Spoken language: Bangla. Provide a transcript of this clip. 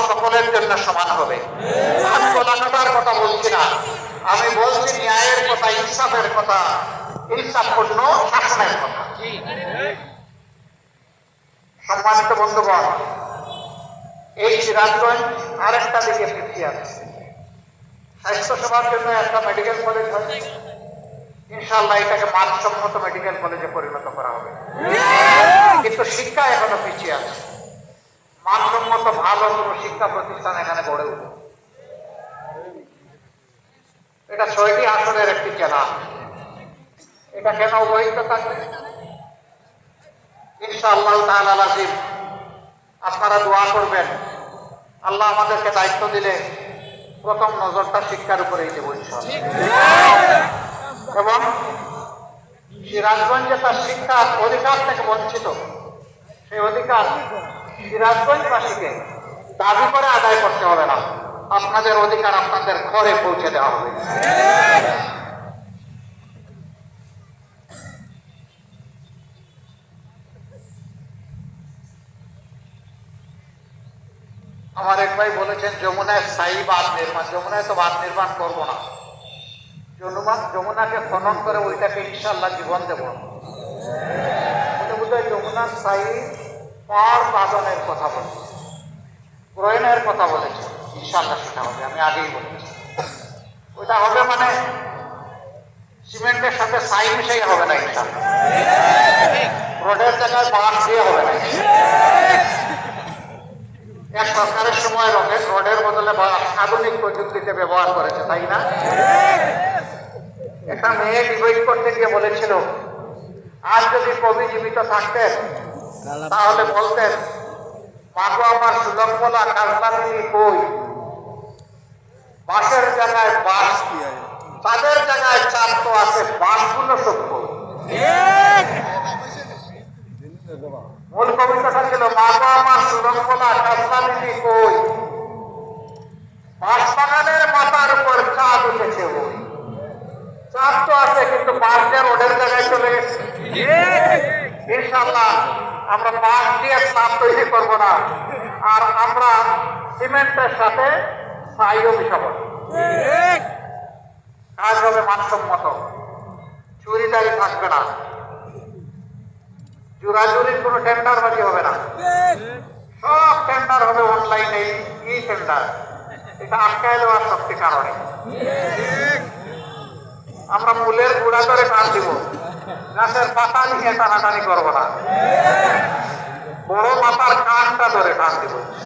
সকলের জন্য সমান হবে। কোলাকাটার কথা বলছি না, আমি বলছি ন্যায়ের কথা, ইনসাফের কথা, ইনসাফপূর্ণ শাসনের কথা। সম্মানিত বন্ধুগণ, এই সিরাজগঞ্জ আরেকটা দিকে পিছিয়ে আছে। স্বাস্থ্য সেবার জন্য একটা মেডিকেল কলেজ হয়েছে, ইনশাআল্লাহ এটাকে মানসম্মত মেডিকেল কলেজে পরিণত করা হবে। কিন্তু শিক্ষা এখনো পিছিয়ে আছে। মানসম্মত ভালো কোনো শিক্ষা প্রতিষ্ঠান এখানে গড়ে উঠবে। এটা ৬টি আসনের একটি জেলা। এটা কেন অবহিত থাকবে? ইনশাআল্লাহ তাআলা আজিম, আপনারা দোয়া করবেন। আল্লাহ আমাদেরকে দায়িত্ব দিলে প্রথম নজরটা শিক্ষার উপরেই দেব ইনশাআল্লাহ। এবং সিরাজগঞ্জে তার শিক্ষার অধিকার থেকে বঞ্চিত, সেই অধিকার সিরাজগঞ্জবাসীকে দাবি করে আদায় করতে হবে না, আপনাদের অধিকার আপনাদের ঘরে পৌঁছে দেওয়া হবে। আমার এক ভাই বলেছেন যমুনায় স্থায়ী বাঁধ নির্মাণ। যমুনায় তো বাঁধ নির্মাণ করবো না, যমুনাকে খনন করে ওইটাকে ইনশাআল্লাহ জীবন দেব। বোধহয় যমুনার স্থায়ী পার বাঁধনের কথা বলছে, প্রয়োজনের কথা বলেছে। ইনশাআল্লাহ সেটা হবে, আমি আগেই বলেছি। ওইটা হবে মানে সিমেন্টের সাথে ছাই মিশাই হবে না ইনশাআল্লাহ, রোডের জায়গায় বাঁশ দিয়ে হবে না। এক সরকারের সময় রোডের বদলে আধুনিক প্রযুক্তিতে ব্যবহার করেছে, তাই না? একটা মেয়ে ডিবেট করতে গিয়ে বলেছিল, আজ যদি কবি জীবিত থাকতেন তাহলে বলতেন, মাগো আমার সুলভলা কাজলামিনী কই, বাঁশের জায়গায় বাঁশ, তাদের জায়গায় চাপ তো আছে, বাঁশগুলো সব কই। মূল কবিতাটা ছিল, মাগো আমার সুলভলা কাজলামিনী কই, বাঁশ বাগানের মাথার উপর চাঁদ উঠেছে ওই। চাপ তো আছে, কিন্তু বাঁশ দিয়ে রোডের জায়গায় চলে গেছে। ইনশাআল্লাহ আমরা বাঁশ দিয়ে চাপ তৈরি করবো না, আর আমরা সিমেন্টের সাথে ছাইও মিশাবো। কাজ হবে মানসম্মত, চুরিদারি থাকবে না, জোরাজুরির কোনো টেন্ডারবাজি হবে না। সব টেন্ডার হবে অনলাইনে, ই টেন্ডার। এটা আটকায় দেওয়ার শক্তি কারণে আমরা ফুলের গুঁড়া করে টান দিব, গাছের পাতা নিয়ে টানাটানি করবো না, বড় মাথার কানটা ধরে টান দিব।